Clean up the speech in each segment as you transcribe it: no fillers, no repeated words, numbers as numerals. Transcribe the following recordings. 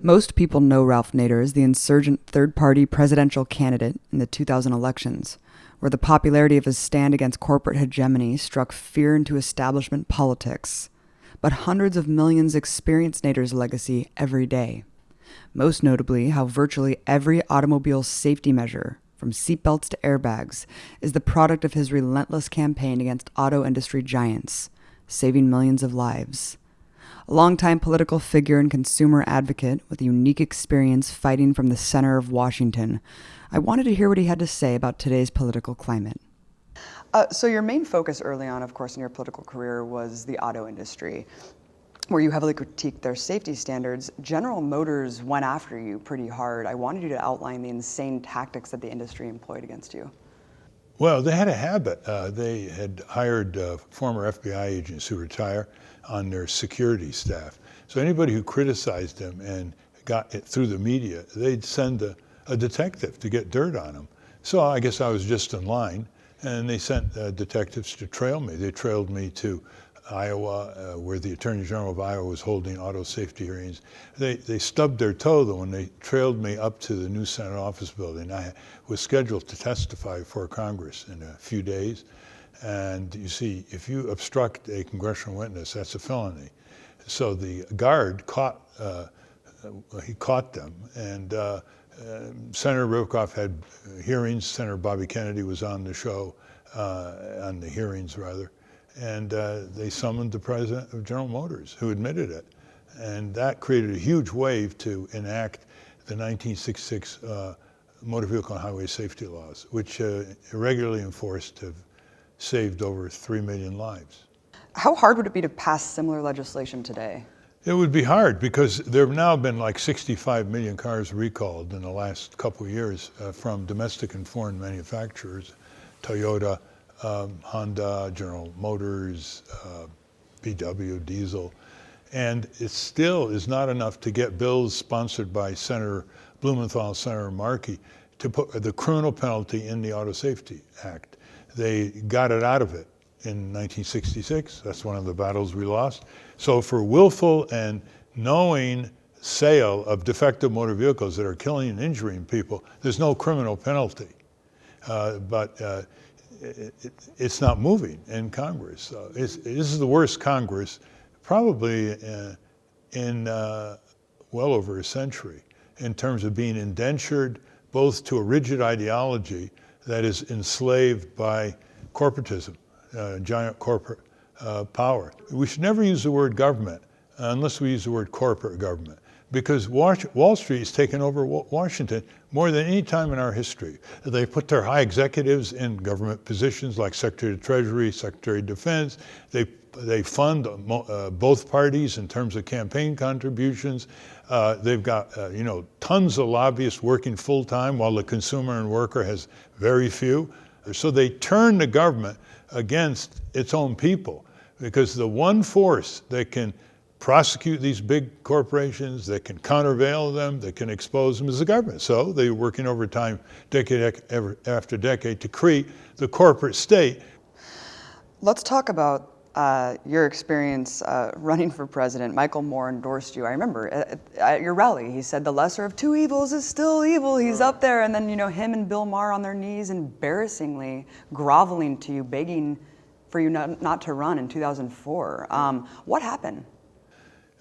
Most people know Ralph Nader as the insurgent third-party presidential candidate in the 2000 elections, where the popularity of his stand against corporate hegemony struck fear into establishment politics. But hundreds of millions experience Nader's legacy every day. Most notably, how virtually every automobile safety measure, from seatbelts to airbags, is the product of his relentless campaign against auto industry giants, saving millions of lives. A longtime political figure and consumer advocate with a unique experience fighting from the center of Washington, I wanted to hear what he had to say about today's political climate. So your main focus early on, of course, in your political career was the auto industry, where you heavily critiqued their safety standards. General Motors went after you pretty hard. I wanted you to outline the insane tactics that the industry employed against you. Well, they had a habit. They had hired former FBI agents who retire on their security staff. So anybody who criticized them and got it through the media, they'd send a detective to get dirt on them. So I guess I was just in line, and they sent detectives to trail me. They trailed me to Iowa, where the Attorney General of Iowa was holding auto safety hearings. They stubbed their toe, though, when they trailed me up to the new Senate office building. I was scheduled to testify before Congress in a few days. And you see, if you obstruct a congressional witness, that's a felony. So the guard caught them, and Senator Rivkoff had hearings. Senator Bobby Kennedy was on the show, on the hearings rather, and they summoned the president of General Motors, who admitted it. And that created a huge wave to enact the 1966 Motor Vehicle and Highway Safety Laws, which irregularly enforced have saved over 3 million lives. How hard would it be to pass similar legislation today? It would be hard because there have now been like 65 million cars recalled in the last couple of years from domestic and foreign manufacturers, Toyota, Honda, General Motors, VW, Diesel. And it still is not enough to get bills sponsored by Senator Blumenthal and Senator Markey to put the criminal penalty in the Auto Safety Act. They got it out of it in 1966. That's one of the battles we lost. So for willful and knowing sale of defective motor vehicles that are killing and injuring people, there's no criminal penalty. But it's not moving in Congress. This is the worst Congress probably in well over a century in terms of being indentured both to a rigid ideology that is enslaved by corporatism, giant corporate power. We should never use the word government unless we use the word corporate government, because Wall Street has taken over Washington more than any time in our history. They put their high executives in government positions like Secretary of Treasury, Secretary of Defense. They fund both parties in terms of campaign contributions. They've got tons of lobbyists working full time while the consumer and worker has very few. So they turn the government against its own people, because the one force that can prosecute these big corporations, that can countervail them, that can expose them is the government. So they're working overtime decade after decade to create the corporate state. Let's talk about your experience running for president. Michael Moore endorsed you. I remember at your rally, he said the lesser of two evils is still evil. He's up there, and then him and Bill Maher on their knees, embarrassingly groveling to you, begging for you not to run in 2004. What happened?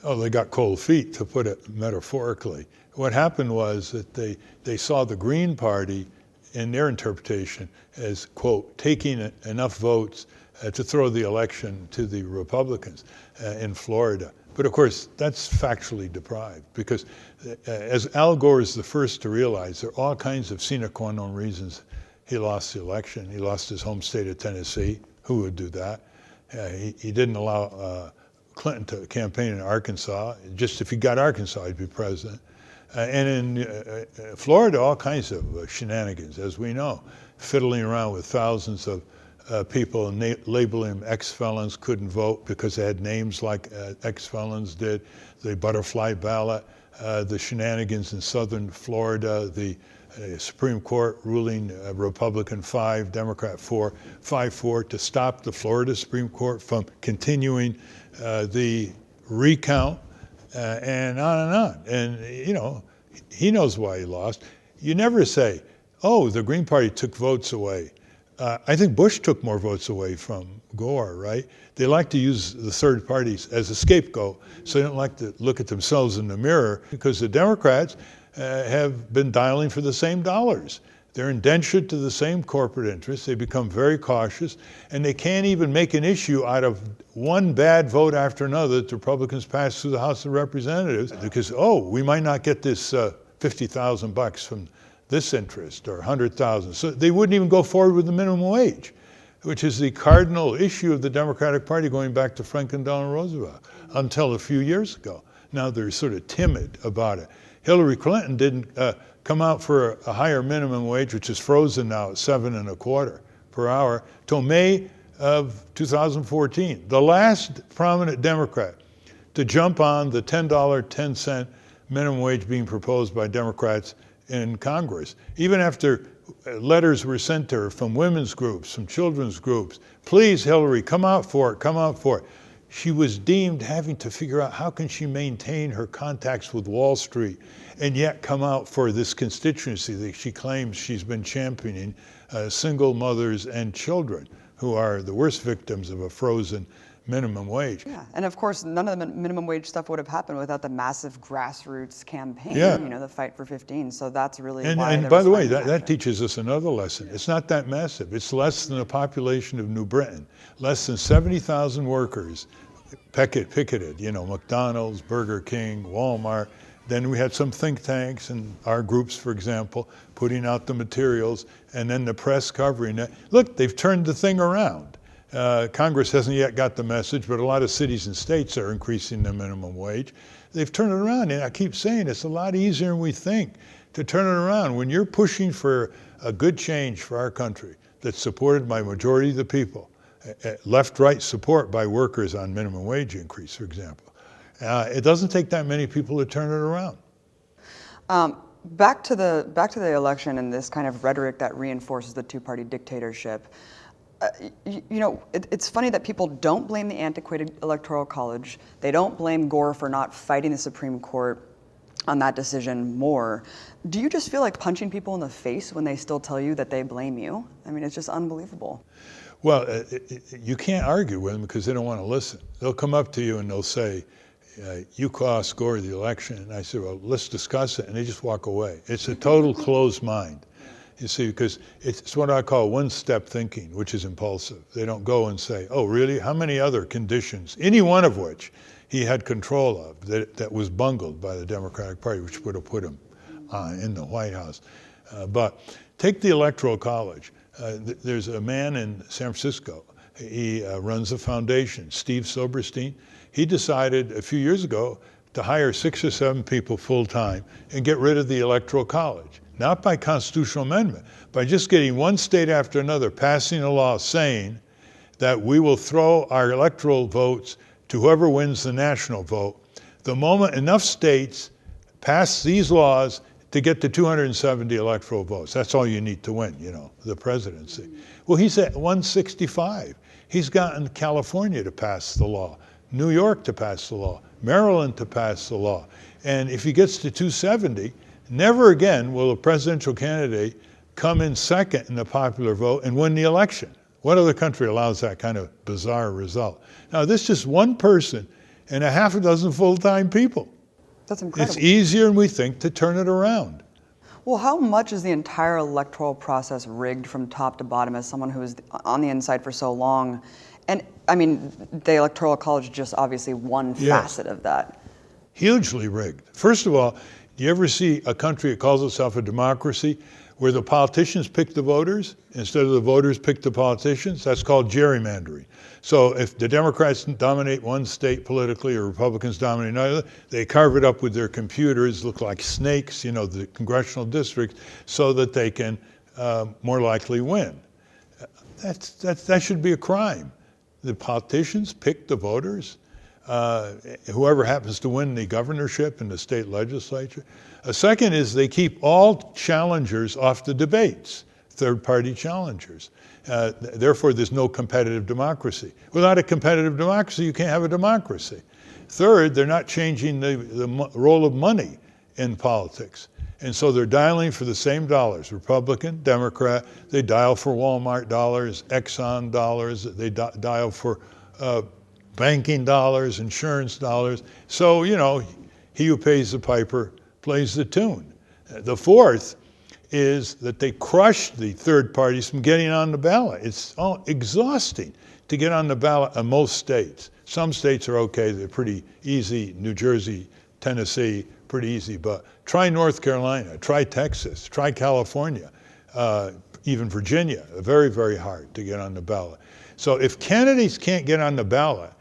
Oh, they got cold feet, to put it metaphorically. What happened was that they saw the Green Party, in their interpretation, as, quote, taking enough votes to throw the election to the Republicans in Florida. But of course, that's factually deprived, because as Al Gore is the first to realize, there are all kinds of sine qua non reasons he lost the election. He lost his home state of Tennessee. Who would do that? He didn't allow Clinton to campaign in Arkansas. Just if he got Arkansas, he'd be president. And in Florida, all kinds of shenanigans, as we know, fiddling around with thousands of people and labeling them ex-felons, couldn't vote because they had names like ex-felons did, the butterfly ballot, the shenanigans in southern Florida, the Supreme Court ruling Republican 5, Democrat 4, 5-4 to stop the Florida Supreme Court from continuing the recount, and on and on. And, you know, he knows why he lost. You never say, oh, the Green Party took votes away. I think Bush took more votes away from Gore, right? They like to use the third parties as a scapegoat, so they don't like to look at themselves in the mirror, because the Democrats have been dialing for the same dollars. They're indentured to the same corporate interests. They become very cautious, and they can't even make an issue out of one bad vote after another that the Republicans pass through the House of Representatives, because, oh, we might not get this $50,000 from this interest, or 100,000. So they wouldn't even go forward with the minimum wage, which is the cardinal issue of the Democratic Party going back to Franklin Delano Roosevelt until a few years ago. Now they're sort of timid about it. Hillary Clinton didn't come out for a higher minimum wage, which is frozen now at $7.25 per hour, till May of 2014. The last prominent Democrat to jump on the $10.10 minimum wage being proposed by Democrats in Congress. Even after letters were sent to her from women's groups, from children's groups, please, Hillary, come out for it, come out for it. She was deemed having to figure out how can she maintain her contacts with Wall Street and yet come out for this constituency that she claims she's been championing, single mothers and children, who are the worst victims of a frozen minimum wage. Yeah, and of course, none of the minimum wage stuff would have happened without the massive grassroots campaign, Yeah. you know, the Fight for 15. So that's really And, why. and by the way, that teaches us another lesson. It's not that massive. It's less than the population of New Britain. Less than 70,000 workers picketed, you know, McDonald's, Burger King, Walmart. Then we had some think tanks and our groups, for example, putting out the materials, and then the press covering it. Look, they've turned the thing around. Congress hasn't yet got the message, but a lot of cities and states are increasing the minimum wage. They've turned it around, and I keep saying it's a lot easier than we think to turn it around. When you're pushing for a good change for our country that's supported by a majority of the people, left-right support by workers on minimum wage increase, for example, it doesn't take that many people to turn it around. Back to the election and this kind of rhetoric that reinforces the two-party dictatorship. You know, it's funny that people don't blame the antiquated Electoral College. They don't blame Gore for not fighting the Supreme Court on that decision more. Do you just feel like punching people in the face when they still tell you that they blame you? I mean, it's just unbelievable. Well, you can't argue with them because they don't want to listen. They'll come up to you and they'll say, you cost Gore the election. And I say, well, let's discuss it. And they just walk away. It's a total closed mind. You see, because it's what I call one-step thinking, which is impulsive. They don't go and say, oh, really? How many other conditions, any one of which he had control of, that was bungled by the Democratic Party, which would have put him in the White House. But take the Electoral College. There's a man in San Francisco. He runs a foundation, Steve Silberstein. He decided a few years ago to hire 6 or 7 people full-time and get rid of the Electoral College. Not by constitutional amendment, by just getting one state after another passing a law saying that we will throw our electoral votes to whoever wins the national vote. The moment enough states pass these laws to get to 270 electoral votes, that's all you need to win, you know, the presidency. Well, he's at 165. He's gotten California to pass the law, New York to pass the law, Maryland to pass the law. And if he gets to 270, never again will a presidential candidate come in second in the popular vote and win the election. What other country allows that kind of bizarre result? Now, this is just one person and a half a dozen full-time people. That's incredible. It's easier than we think to turn it around. Well, how much is the entire electoral process rigged from top to bottom as someone who was on the inside for so long? And, I mean, the Electoral College is just obviously one facet of that. Hugely rigged. First of all, do you ever see a country that calls itself a democracy where the politicians pick the voters instead of the voters pick the politicians. That's called gerrymandering. So if the Democrats dominate one state politically or Republicans dominate another, they carve it up with their computers, look like snakes, the congressional districts, so that they can more likely win. That should be a crime. The politicians pick the voters. Whoever happens to win the governorship and the state legislature. A second is they keep all challengers off the debates, third-party challengers. Therefore, there's no competitive democracy. Without a competitive democracy, you can't have a democracy. Third, they're not changing the role of money in politics. And so they're dialing for the same dollars, Republican, Democrat. They dial for Walmart dollars, Exxon dollars. They dial for banking dollars, insurance dollars. So, he who pays the piper plays the tune. The fourth is that they crushed the third parties from getting on the ballot. It's exhausting to get on the ballot in most states. Some states are okay, they're pretty easy. New Jersey, Tennessee, pretty easy. But try North Carolina, try Texas, try California, even Virginia, very, very hard to get on the ballot. So if candidates can't get on the ballot,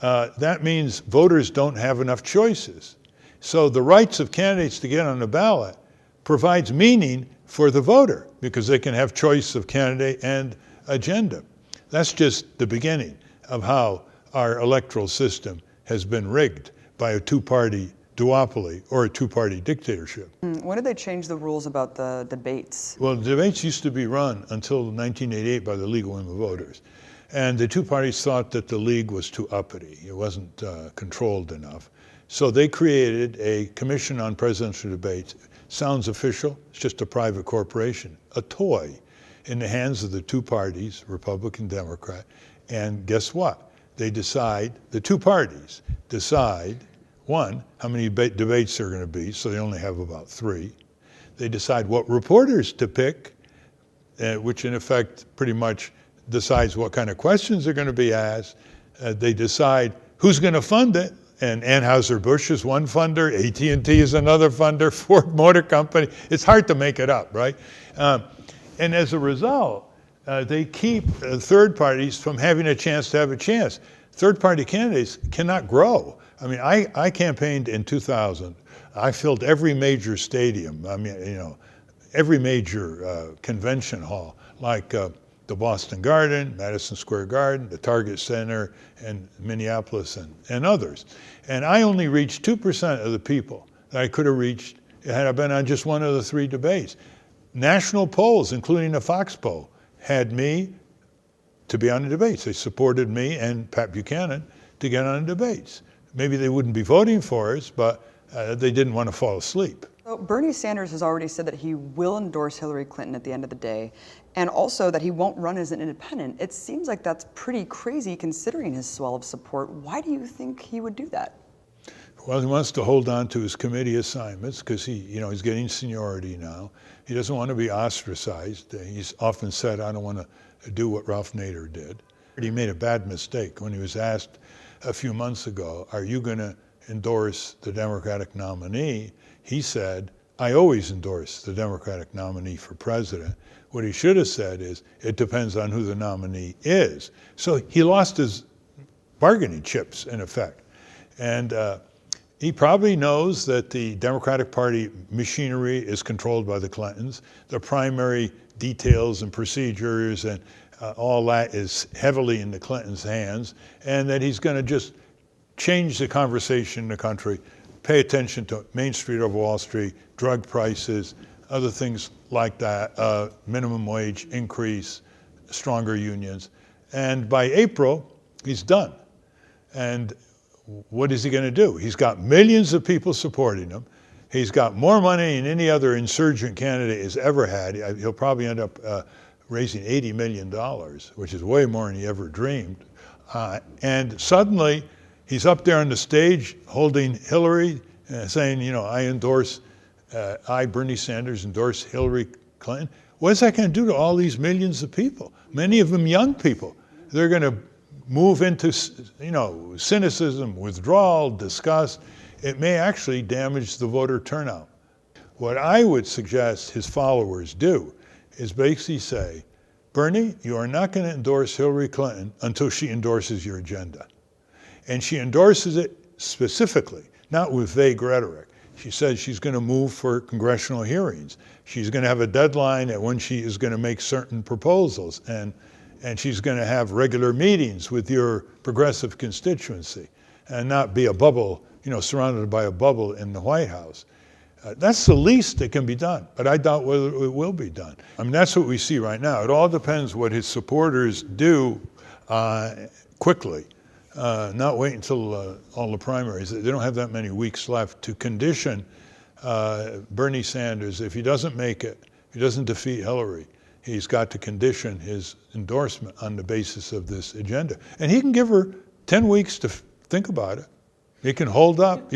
that means voters don't have enough choices. So the rights of candidates to get on the ballot provides meaning for the voter because they can have choice of candidate and agenda. That's just the beginning of how our electoral system has been rigged by a two-party duopoly or a two-party dictatorship. When did they change the rules about the debates? Well, the debates used to be run until 1988 by the League of Women Voters. And the two parties thought that the League was too uppity. It wasn't controlled enough. So they created a commission on presidential debates. Sounds official, it's just a private corporation, a toy in the hands of the two parties, Republican, Democrat. And guess what? They decide, the two parties decide, one, how many debates there are going to be, so they only have about 3. They decide what reporters to pick, which in effect pretty much decides what kind of questions are going to be asked. They decide who's going to fund it. And Anheuser-Busch is one funder, AT&T is another funder, Ford Motor Company. It's hard to make it up, right? And as a result, they keep third parties from having a chance to have a chance. Third-party candidates cannot grow. I mean, I campaigned in 2000. I filled every major stadium. I mean, every major convention hall, like the Boston Garden, Madison Square Garden, the Target Center, and Minneapolis, and others. And I only reached 2% of the people that I could have reached had I been on just one of the 3 debates. National polls, including the Fox poll, had me to be on the debates. They supported me and Pat Buchanan to get on the debates. Maybe they wouldn't be voting for us, but they didn't want to fall asleep. So Bernie Sanders has already said that he will endorse Hillary Clinton at the end of the day, and also that he won't run as an independent. It seems like that's pretty crazy considering his swell of support. Why do you think he would do that? Well, he wants to hold on to his committee assignments because he's getting seniority now. He doesn't want to be ostracized. He's often said, I don't want to do what Ralph Nader did. He made a bad mistake when he was asked a few months ago, are you going to endorse the Democratic nominee? He said, I always endorse the Democratic nominee for president. What he should have said is, it depends on who the nominee is. So he lost his bargaining chips, in effect. And he probably knows that the Democratic Party machinery is controlled by the Clintons. The primary details and procedures and all that is heavily in the Clintons' hands, and that he's going to just change the conversation in the country, pay attention to Main Street over Wall Street, drug prices, other things like that, minimum wage increase, stronger unions. And by April, he's done. And what is he going to do? He's got millions of people supporting him. He's got more money than any other insurgent candidate has ever had. He'll probably end up raising $80 million, which is way more than he ever dreamed. And suddenly, he's up there on the stage holding Hillary, saying, I, Bernie Sanders, endorse Hillary Clinton. What is that going to do to all these millions of people? Many of them young people. They're going to move into, cynicism, withdrawal, disgust. It may actually damage the voter turnout. What I would suggest his followers do is basically say, Bernie, you are not going to endorse Hillary Clinton until she endorses your agenda. And she endorses it specifically, not with vague rhetoric. She says she's going to move for congressional hearings. She's going to have a deadline at when she is going to make certain proposals. And she's going to have regular meetings with your progressive constituency and not be a bubble, surrounded by a bubble in the White House. That's the least that can be done, but I doubt whether it will be done. I mean, that's what we see right now. It all depends what his supporters do quickly, not wait until all the primaries. They don't have that many weeks left to condition Bernie Sanders. If he doesn't make it, if he doesn't defeat Hillary, he's got to condition his endorsement on the basis of this agenda. And he can give her 10 weeks to think about it. He can hold up.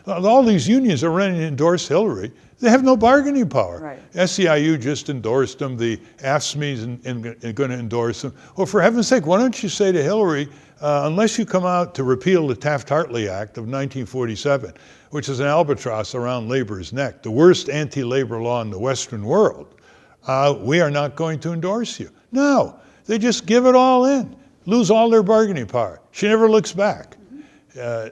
All these unions are running to endorse Hillary. They have no bargaining power. Right. SEIU just endorsed them. The AFSCME is going to endorse them. Well, for heaven's sake, why don't you say to Hillary, unless you come out to repeal the Taft-Hartley Act of 1947, which is an albatross around labor's neck, the worst anti-labor law in the Western world, we are not going to endorse you. No, they just give it all in, lose all their bargaining power. She never looks back.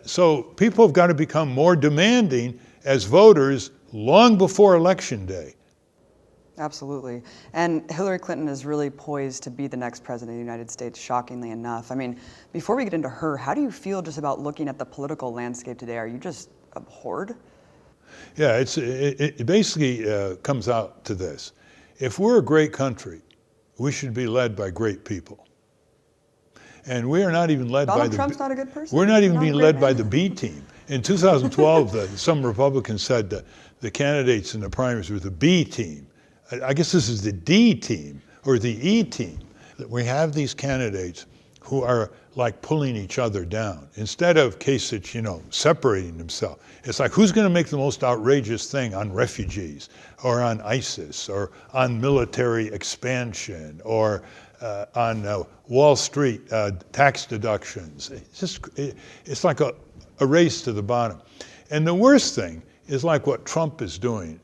So people have got to become more demanding as voters long before Election Day. Absolutely. And Hillary Clinton is really poised to be the next president of the United States, shockingly enough. I mean, before we get into her, how do you feel just about looking at the political landscape today? Are you just abhorred? Yeah, it basically comes out to this. If we're a great country, we should be led by great people. And we are not even led Donald Trump's not a good person? We're not even being led by the B team. In 2012, some Republicans said that the candidates in the primaries were the B team. I guess this is the D team or the E team. We have these candidates who are like pulling each other down. Instead of Kasich, separating himself, it's like, who's going to make the most outrageous thing on refugees or on ISIS or on military expansion or on Wall Street tax deductions. It's like a race to the bottom. And the worst thing is like what Trump is doing,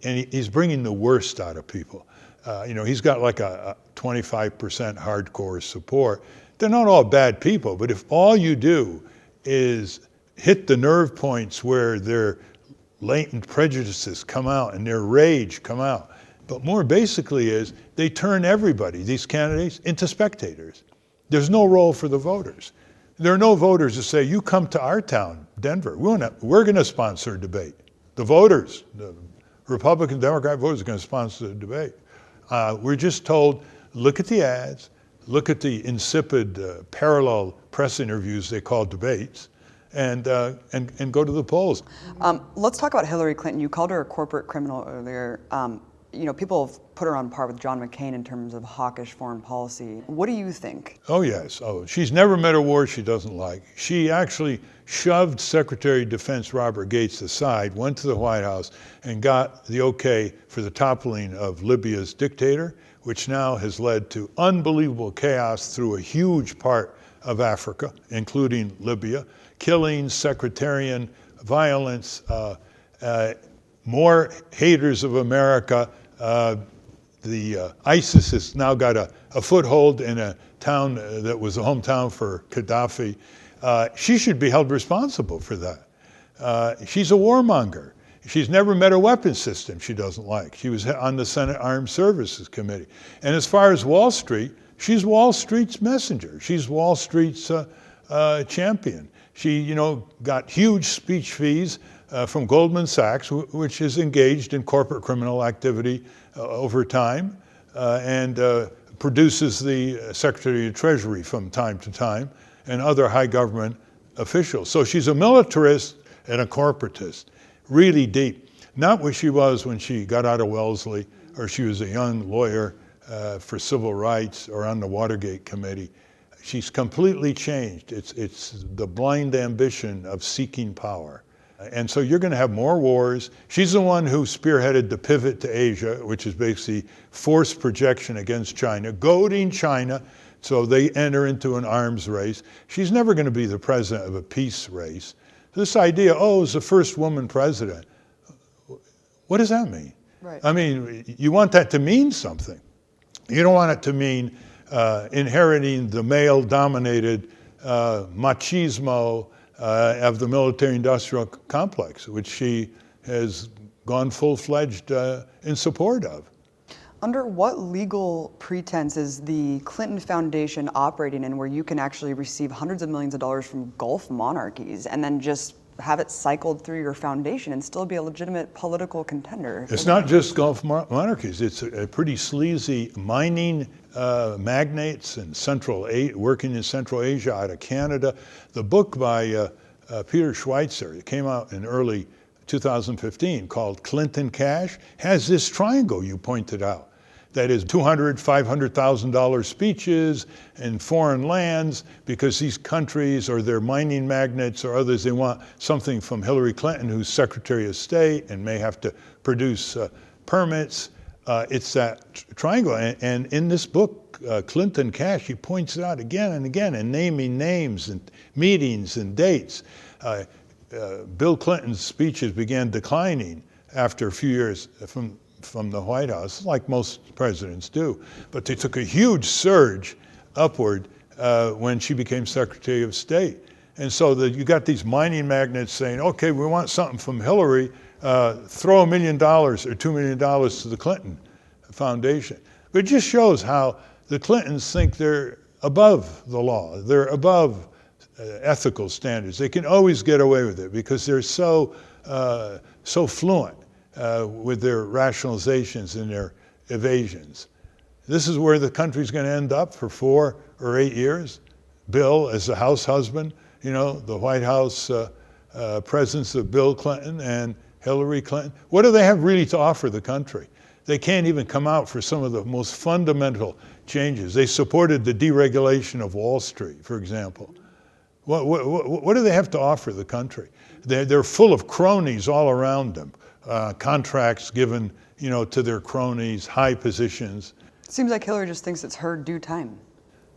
and he's bringing the worst out of people. He's got like a 25% hardcore support. They're not all bad people, but if all you do is hit the nerve points where their latent prejudices come out and their rage come out, but more basically is they turn everybody, these candidates, into spectators. There's no role for the voters. There are no voters to say, you come to our town, Denver, we're going to sponsor a debate. The voters, the Republican, Democrat voters are going to sponsor the debate. We're just told, look at the ads, look at the insipid parallel press interviews they call debates, and go to the polls. Let's talk about Hillary Clinton. You called her a corporate criminal earlier. People have put her on par with John McCain in terms of hawkish foreign policy. What do you think? Oh, yes. Oh, she's never met a war she doesn't like. She actually shoved Secretary of Defense Robert Gates aside, went to the White House, and got the okay for the toppling of Libya's dictator, which now has led to unbelievable chaos through a huge part of Africa, including Libya, killings, sectarian violence, more haters of America. The ISIS has now got a foothold in a town that was a hometown for Gaddafi. She should be held responsible for that. She's a warmonger. She's never met a weapons system she doesn't like. She was on the Senate Armed Services Committee. And as far as Wall Street, she's Wall Street's messenger. She's Wall Street's champion. She, got huge speech fees from Goldman Sachs, which is engaged in corporate criminal activity over time and produces the Secretary of Treasury from time to time and other high government officials. So she's a militarist and a corporatist, really deep. Not what she was when she got out of Wellesley or she was a young lawyer for civil rights or on the Watergate Committee. She's completely changed. It's the blind ambition of seeking power. And so you're going to have more wars. She's the one who spearheaded the pivot to Asia, which is basically forced projection against China, goading China so they enter into an arms race. She's never going to be the president of a peace race. This idea, as the first woman president. What does that mean? Right. I mean, you want that to mean something. You don't want it to mean inheriting the male-dominated machismo of the military-industrial complex, which she has gone full-fledged in support of. Under what legal pretense is the Clinton Foundation operating in where you can actually receive hundreds of millions of dollars from Gulf monarchies and then just have it cycled through your foundation and still be a legitimate political contender? It's not just Gulf monarchies. It's a pretty sleazy mining magnates in working in Central Asia, out of Canada. The book by Peter Schweitzer, it came out in early 2015, called Clinton Cash, has this triangle you pointed out. That is $200,000, $500,000 speeches in foreign lands because these countries or their mining magnates or others, they want something from Hillary Clinton, who's Secretary of State and may have to produce permits. It's that triangle. And in this book, Clinton Cash, he points it out again and again and naming names and meetings and dates. Bill Clinton's speeches began declining after a few years from the White House, like most presidents do. But they took a huge surge upward when she became Secretary of State. And so you got these mining magnates saying, okay, we want something from Hillary, throw $1 million or $2 million to the Clinton Foundation. But it just shows how the Clintons think they're above the law. They're above ethical standards. They can always get away with it because they're so fluent with their rationalizations and their evasions. This is where the country's going to end up for 4 or 8 years. Bill as the house husband, the White House presence of Bill Clinton and Hillary Clinton. What do they have really to offer the country? They can't even come out for some of the most fundamental changes. They supported the deregulation of Wall Street, for example. What do they have to offer the country? They're full of cronies all around them. Contracts given, to their cronies, high positions. Seems like Hillary just thinks it's her due time.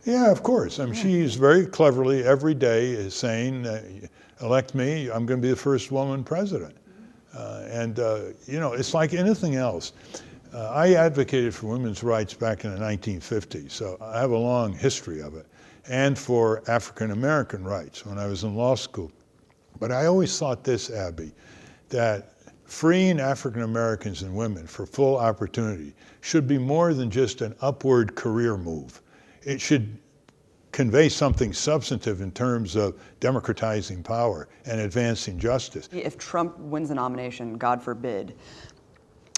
Yeah, of course. I mean, she's very cleverly every day is saying, elect me, I'm going to be the first woman president. It's like anything else. I advocated for women's rights back in the 1950s, so I have a long history of it, and for African American rights when I was in law school. But I always thought this, Abby, that freeing African Americans and women for full opportunity should be more than just an upward career move. It should convey something substantive in terms of democratizing power and advancing justice. If Trump wins the nomination, God forbid,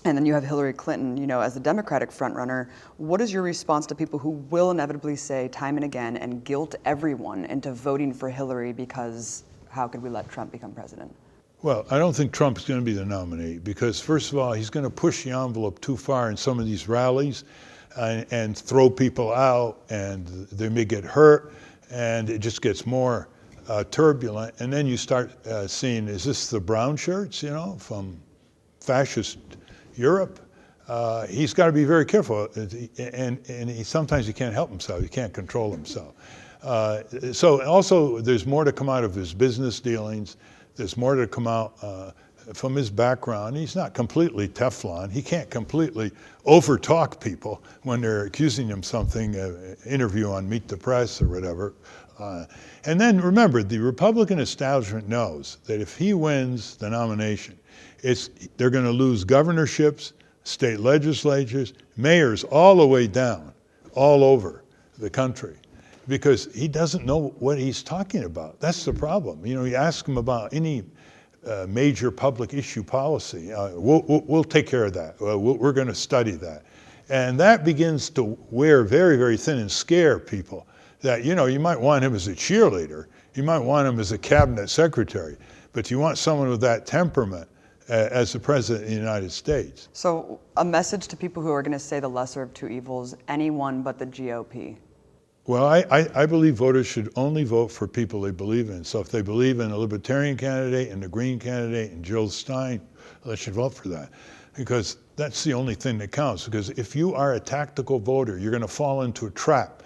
and then you have Hillary Clinton, as the Democratic frontrunner, what is your response to people who will inevitably say time and again and guilt everyone into voting for Hillary because how could we let Trump become president? Well, I don't think Trump's going to be the nominee because, first of all, he's going to push the envelope too far in some of these rallies and throw people out, and they may get hurt, and it just gets more turbulent. And then you start seeing, is this the brown shirts, from fascist Europe? He's got to be very careful, and sometimes he can't help himself. He can't control himself. So also, there's more to come out of his business dealings. There's more to come out from his background. He's not completely Teflon. He can't completely overtalk people when they're accusing him something, interview on Meet the Press or whatever. And then remember, the Republican establishment knows that if he wins the nomination, they're going to lose governorships, state legislatures, mayors all the way down, all over the country, because he doesn't know what he's talking about. That's the problem. You ask him about any major public issue policy, we'll take care of that. We're going to study that. And that begins to wear very, very thin and scare people that, you might want him as a cheerleader. You might want him as a cabinet secretary, but you want someone with that temperament as the president of the United States. So a message to people who are going to say the lesser of two evils, anyone but the GOP. Well, I believe voters should only vote for people they believe in. So if they believe in a Libertarian candidate and a Green candidate and Jill Stein, they should vote for that. Because that's the only thing that counts. Because if you are a tactical voter, you're going to fall into a trap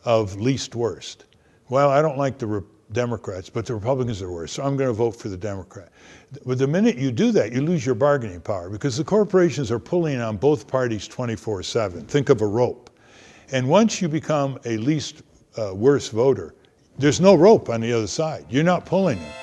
of least worst. Well, I don't like the Democrats, but the Republicans are worse, so I'm going to vote for the Democrat. But the minute you do that, you lose your bargaining power because the corporations are pulling on both parties 24/7. Think of a rope. And once you become a least worse voter, there's no rope on the other side. You're not pulling them.